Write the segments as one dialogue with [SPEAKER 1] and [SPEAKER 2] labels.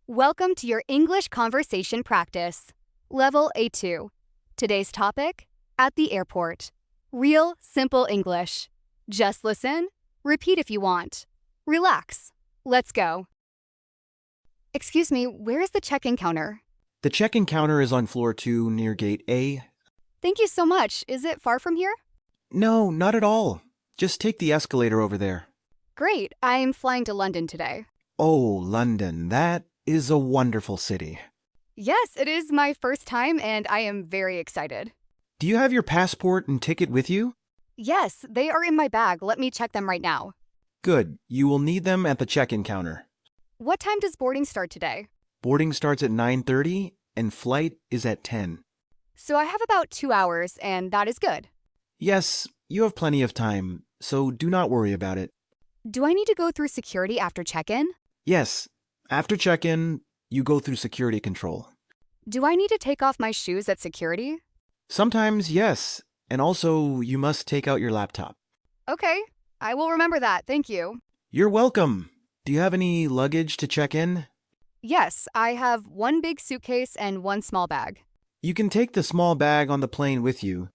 [SPEAKER 1] Welcome to your English conversation practice. Level A2. Today's topic, at the airport. Real, simple English. Just listen, repeat if you want. Relax. Let's go. Excuse me, where is the check-in counter?
[SPEAKER 2] The check-in counter is on floor 2 near gate A.
[SPEAKER 1] Thank you so much. Is it far from here?
[SPEAKER 2] No, not at all. Just take the escalator over there.
[SPEAKER 1] Great, I'm flying to London today.
[SPEAKER 2] Oh, London, that is a wonderful city.
[SPEAKER 1] Yes, it is my first time and I am very excited.
[SPEAKER 2] Do you have your passport and ticket with you?
[SPEAKER 1] Yes, they are in my bag. Let me check them right now.
[SPEAKER 2] Good. You will need them at the check-in counter.
[SPEAKER 1] What time does boarding start today?
[SPEAKER 2] Boarding starts at 9:30 and flight is at 10.
[SPEAKER 1] So I have about 2 hours and that is good.
[SPEAKER 2] Yes, you have plenty of time, so do not worry about it.
[SPEAKER 1] Do I need to go through security after check-in?
[SPEAKER 2] Yes, after check-in, you go through security control.
[SPEAKER 1] Do I need to take off my shoes at security?
[SPEAKER 2] Sometimes, yes, and also you must take out your laptop.
[SPEAKER 1] Okay, I will remember that. Thank you.
[SPEAKER 2] You're welcome. Do you have any luggage to check in?
[SPEAKER 1] Yes, I have one big suitcase and one small bag.
[SPEAKER 2] You can take the small bag on the plane with you.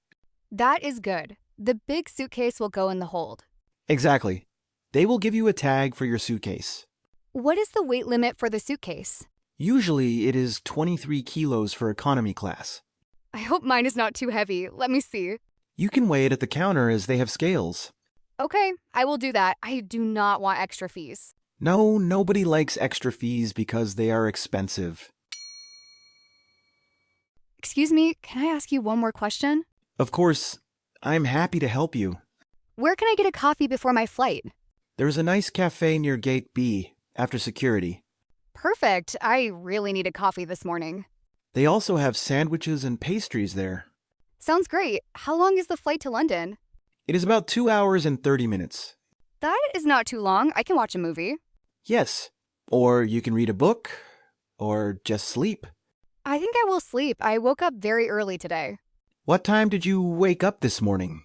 [SPEAKER 1] That is good. The big suitcase will go in the hold.
[SPEAKER 2] Exactly. They will give you a tag for your suitcase.
[SPEAKER 1] What is the weight limit for the suitcase?
[SPEAKER 2] Usually it is 23 kilos for economy class.
[SPEAKER 1] I hope mine is not too heavy. Let me see.
[SPEAKER 2] You can weigh it at the counter as they have scales.
[SPEAKER 1] Okay, I will do that. I do not want extra fees.
[SPEAKER 2] No, nobody likes extra fees because they are expensive.
[SPEAKER 1] Excuse me, can I ask you one more question?
[SPEAKER 2] Of course, I'm happy to help you.
[SPEAKER 1] Where can I get a coffee before my flight?
[SPEAKER 2] There's a nice cafe near gate B after security.
[SPEAKER 1] Perfect. I really needed coffee this morning.
[SPEAKER 2] They also have sandwiches and pastries there.
[SPEAKER 1] Sounds great. How long is the flight to London?
[SPEAKER 2] It is about 2 hours and 30 minutes.
[SPEAKER 1] That is not too long. I can watch a movie.
[SPEAKER 2] Yes, or you can read a book, or just sleep.
[SPEAKER 1] I think I will sleep. I woke up very early today.
[SPEAKER 2] What time did you wake up this morning?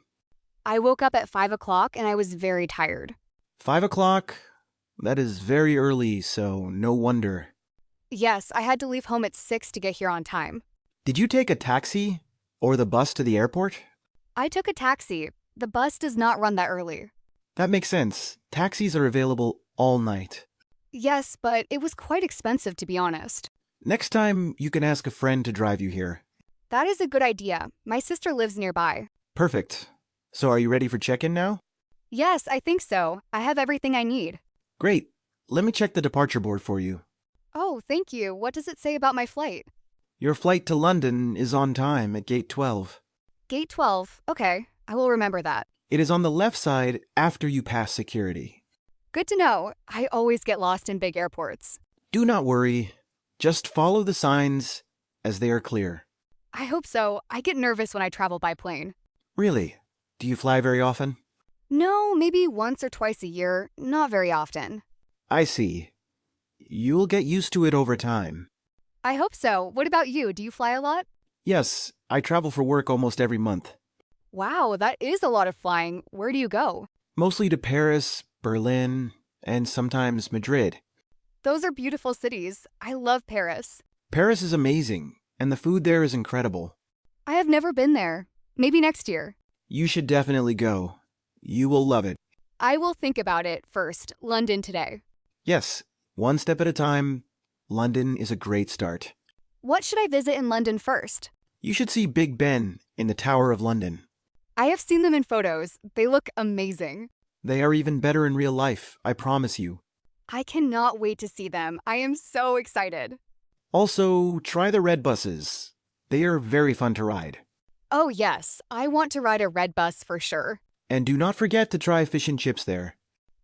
[SPEAKER 1] I woke up at 5 o'clock and I was very tired.
[SPEAKER 2] 5 o'clock? That is very early, so no wonder.
[SPEAKER 1] Yes, I had to leave home at 6 to get here on time.
[SPEAKER 2] Did you take a taxi or the bus to the airport?
[SPEAKER 1] I took a taxi. The bus does not run that early.
[SPEAKER 2] That makes sense. Taxis are available all night.
[SPEAKER 1] Yes, but it was quite expensive to be honest.
[SPEAKER 2] Next time, you can ask a friend to drive you here.
[SPEAKER 1] That is a good idea. My sister lives nearby.
[SPEAKER 2] Perfect. So are you ready for check-in now?
[SPEAKER 1] Yes, I think so. I have everything I need.
[SPEAKER 2] Great. Let me check the departure board for you.
[SPEAKER 1] Oh, thank you. What does it say about my flight?
[SPEAKER 2] Your flight to London is on time at gate 12.
[SPEAKER 1] Gate 12. Okay, I will remember that.
[SPEAKER 2] It is on the left side after you pass security.
[SPEAKER 1] Good to know. I always get lost in big airports.
[SPEAKER 2] Do not worry. Just follow the signs as they are clear.
[SPEAKER 1] I hope so. I get nervous when I travel by plane.
[SPEAKER 2] Really? Do you fly very often?
[SPEAKER 1] No, maybe once or twice a year. Not very often.
[SPEAKER 2] I see. You'll get used to it over time.
[SPEAKER 1] I hope so. What about you? Do you fly a lot?
[SPEAKER 2] Yes, I travel for work almost every month.
[SPEAKER 1] Wow, that is a lot of flying. Where do you go?
[SPEAKER 2] Mostly to Paris, Berlin, and sometimes Madrid.
[SPEAKER 1] Those are beautiful cities. I love Paris.
[SPEAKER 2] Paris is amazing, and the food there is incredible.
[SPEAKER 1] I have never been there. Maybe next year.
[SPEAKER 2] You should definitely go. You will love it.
[SPEAKER 1] I will think about it first. London today.
[SPEAKER 2] Yes, one step at a time. London is a great start.
[SPEAKER 1] What should I visit in London first?
[SPEAKER 2] You should see Big Ben in the Tower of London.
[SPEAKER 1] I have seen them in photos. They look amazing.
[SPEAKER 2] They are even better in real life, I promise you.
[SPEAKER 1] I cannot wait to see them. I am so excited.
[SPEAKER 2] Also, try the red buses. They are very fun to ride.
[SPEAKER 1] Oh yes, I want to ride a red bus for sure.
[SPEAKER 2] And do not forget to try fish and chips there.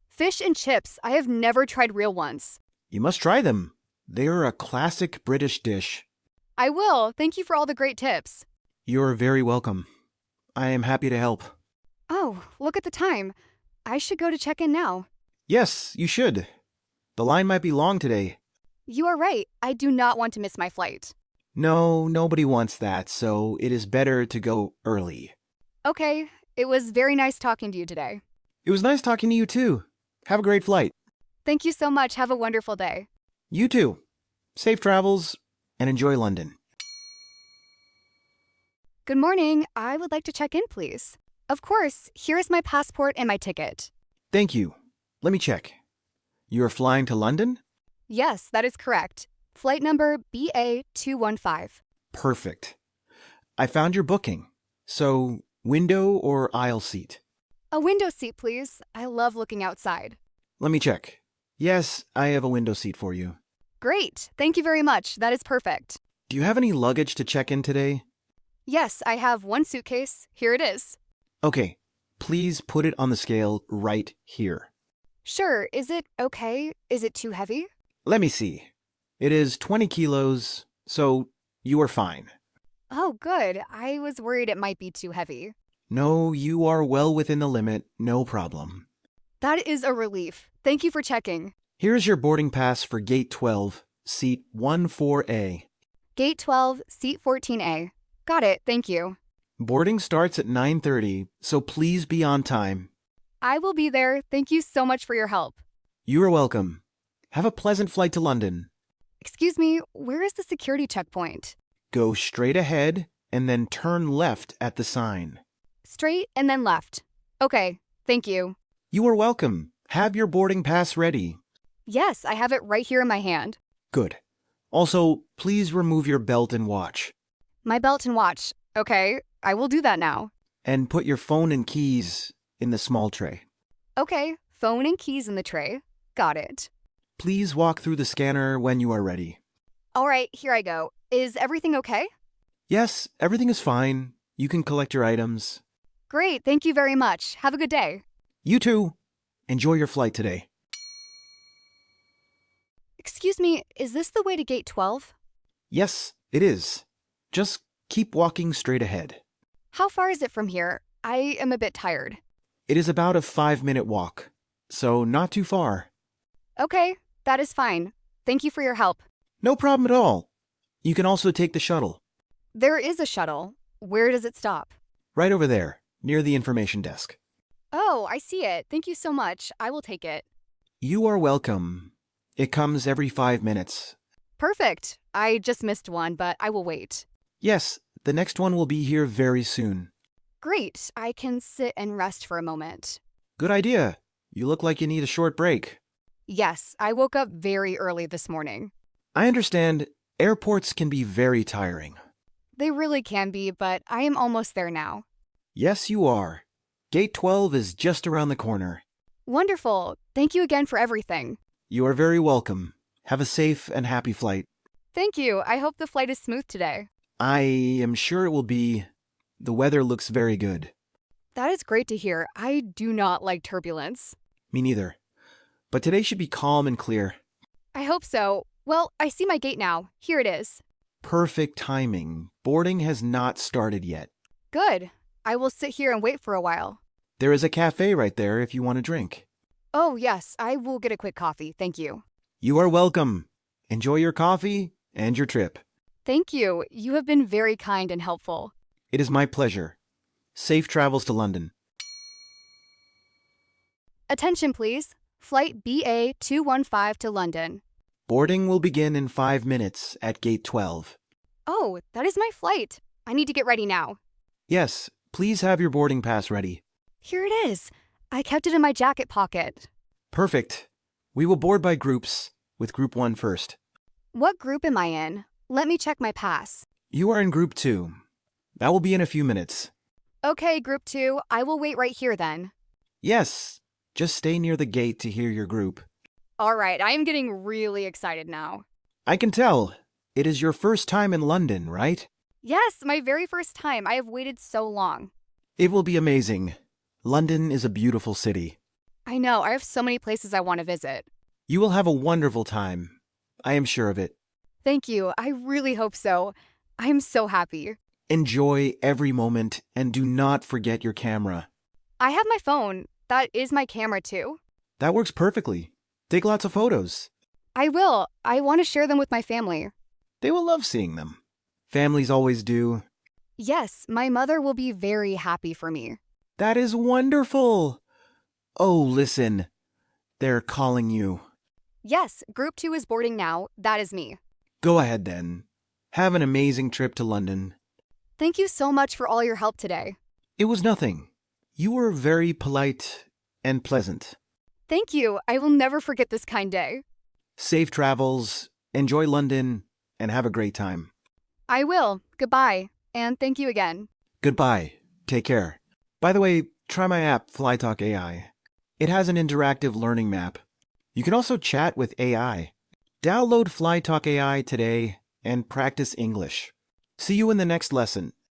[SPEAKER 1] Fish and chips. I have never tried real ones.
[SPEAKER 2] You must try them. They are a classic British dish.
[SPEAKER 1] I will. Thank you for all the great tips.
[SPEAKER 2] You're very welcome. I am happy to help.
[SPEAKER 1] Oh, look at the time. I should go to check in now.
[SPEAKER 2] Yes, you should. The line might be long today.
[SPEAKER 1] You are right. I do not want to miss my flight.
[SPEAKER 2] No, nobody wants that, so it is better to go early.
[SPEAKER 1] Okay, it was very nice talking to you today.
[SPEAKER 2] It was nice talking to you too. Have a great flight.
[SPEAKER 1] Thank you so much. Have a wonderful day.
[SPEAKER 2] You too. Safe travels and enjoy London.
[SPEAKER 1] Good morning. I would like to check in, please. Of course, here is my passport and my ticket.
[SPEAKER 2] Thank you. Let me check. You are flying to London?
[SPEAKER 1] Yes, that is correct. Flight number BA215.
[SPEAKER 2] Perfect. I found your booking. So, window or aisle seat?
[SPEAKER 1] A window seat, please. I love looking outside.
[SPEAKER 2] Let me check. Yes, I have a window seat for you.
[SPEAKER 1] Great. Thank you very much. That is perfect.
[SPEAKER 2] Do you have any luggage to check in today?
[SPEAKER 1] Yes, I have one suitcase. Here it is.
[SPEAKER 2] Okay, please put it on the scale right here.
[SPEAKER 1] Sure. Is it okay? Is it too heavy?
[SPEAKER 2] Let me see. It is 20 kilos, so you are fine.
[SPEAKER 1] Oh, good. I was worried it might be too heavy.
[SPEAKER 2] No, you are well within the limit, no problem.
[SPEAKER 1] That is a relief. Thank you for checking.
[SPEAKER 2] Here's your boarding pass for Gate 12, Seat 14A.
[SPEAKER 1] Gate 12, Seat 14A. Got it. Thank you.
[SPEAKER 2] Boarding starts at 9:30, so please be on time.
[SPEAKER 1] I will be there. Thank you so much for your help.
[SPEAKER 2] You are welcome. Have a pleasant flight to London.
[SPEAKER 1] Excuse me, where is the security checkpoint?
[SPEAKER 2] Go straight ahead and then turn left at the sign.
[SPEAKER 1] Straight and then left. Okay, thank you.
[SPEAKER 2] You are welcome. Have your boarding pass ready.
[SPEAKER 1] Yes, I have it right here in my hand.
[SPEAKER 2] Good. Also, please remove your belt and watch.
[SPEAKER 1] My belt and watch. Okay, I will do that now.
[SPEAKER 2] And put your phone and keys in the small tray.
[SPEAKER 1] Okay, phone and keys in the tray. Got it.
[SPEAKER 2] Please walk through the scanner when you are ready.
[SPEAKER 1] All right, here I go. Is everything okay?
[SPEAKER 2] Yes, everything is fine. You can collect your items.
[SPEAKER 1] Great, thank you very much. Have a good day.
[SPEAKER 2] You too. Enjoy your flight today.
[SPEAKER 1] Excuse me, is this the way to Gate 12?
[SPEAKER 2] Yes, it is. Just keep walking straight ahead.
[SPEAKER 1] How far is it from here? I am a bit tired.
[SPEAKER 2] It is about a 5-minute walk, so not too far.
[SPEAKER 1] Okay, that is fine. Thank you for your help.
[SPEAKER 2] No problem at all. You can also take the shuttle.
[SPEAKER 1] There is a shuttle. Where does it stop?
[SPEAKER 2] Right over there, near the information desk.
[SPEAKER 1] Oh, I see it. Thank you so much. I will take it.
[SPEAKER 2] You are welcome. It comes every 5 minutes.
[SPEAKER 1] Perfect. I just missed one, but I will wait.
[SPEAKER 2] Yes, the next one will be here very soon.
[SPEAKER 1] Great. I can sit and rest for a moment.
[SPEAKER 2] Good idea. You look like you need a short break.
[SPEAKER 1] Yes, I woke up very early this morning.
[SPEAKER 2] I understand airports can be very tiring.
[SPEAKER 1] They really can be, but I am almost there now.
[SPEAKER 2] Yes, you are. Gate 12 is just around the corner.
[SPEAKER 1] Wonderful. Thank you again for everything.
[SPEAKER 2] You are very welcome. Have a safe and happy flight.
[SPEAKER 1] Thank you. I hope the flight is smooth today.
[SPEAKER 2] I am sure it will be. The weather looks very good.
[SPEAKER 1] That is great to hear. I do not like turbulence.
[SPEAKER 2] Me neither. But today should be calm and clear.
[SPEAKER 1] I hope so. Well, I see my gate now. Here it is.
[SPEAKER 2] Perfect timing. Boarding has not started yet.
[SPEAKER 1] Good. I will sit here and wait for a while.
[SPEAKER 2] There is a cafe right there if you want a drink.
[SPEAKER 1] Oh, yes. I will get a quick coffee. Thank you.
[SPEAKER 2] You are welcome. Enjoy your coffee and your trip.
[SPEAKER 1] Thank you. You have been very kind and helpful.
[SPEAKER 2] It is my pleasure. Safe travels to London.
[SPEAKER 1] Attention, please. Flight BA215 to London.
[SPEAKER 2] Boarding will begin in 5 minutes at Gate 12.
[SPEAKER 1] Oh, that is my flight. I need to get ready now.
[SPEAKER 2] Yes, please have your boarding pass ready.
[SPEAKER 1] Here it is. I kept it in my jacket pocket.
[SPEAKER 2] Perfect. We will board by groups, with Group 1 first.
[SPEAKER 1] What group am I in? Let me check my pass.
[SPEAKER 2] You are in Group 2. That will be in a few minutes.
[SPEAKER 1] Okay, Group 2. I will wait right here then.
[SPEAKER 2] Yes, just stay near the gate to hear your group.
[SPEAKER 1] All right, I am getting really excited now.
[SPEAKER 2] I can tell. It is your first time in London, right?
[SPEAKER 1] Yes, my very first time. I have waited so long.
[SPEAKER 2] It will be amazing. London is a beautiful city.
[SPEAKER 1] I know, I have so many places I want to visit.
[SPEAKER 2] You will have a wonderful time. I am sure of it.
[SPEAKER 1] Thank you. I really hope so. I'm so happy.
[SPEAKER 2] Enjoy every moment and do not forget your camera.
[SPEAKER 1] I have my phone. That is my camera too.
[SPEAKER 2] That works perfectly. Take lots of photos.
[SPEAKER 1] I will. I want to share them with my family.
[SPEAKER 2] They will love seeing them. Families always do.
[SPEAKER 1] Yes, my mother will be very happy for me.
[SPEAKER 2] That is wonderful. Oh, listen. They're calling you.
[SPEAKER 1] Yes, Group 2 is boarding now. That is me.
[SPEAKER 2] Go ahead then. Have an amazing trip to London.
[SPEAKER 1] Thank you so much for all your help today.
[SPEAKER 2] It was nothing. You were very polite and pleasant.
[SPEAKER 1] Thank you. I will never forget this kind day.
[SPEAKER 2] Safe travels, enjoy London, and have a great time.
[SPEAKER 1] I will. Goodbye. And thank you again.
[SPEAKER 2] Goodbye. Take care. By the way, try my app, FlyTalk AI. It has an interactive learning map. You can also chat with AI. Download FlyTalk AI today and practice English. See you in the next lesson.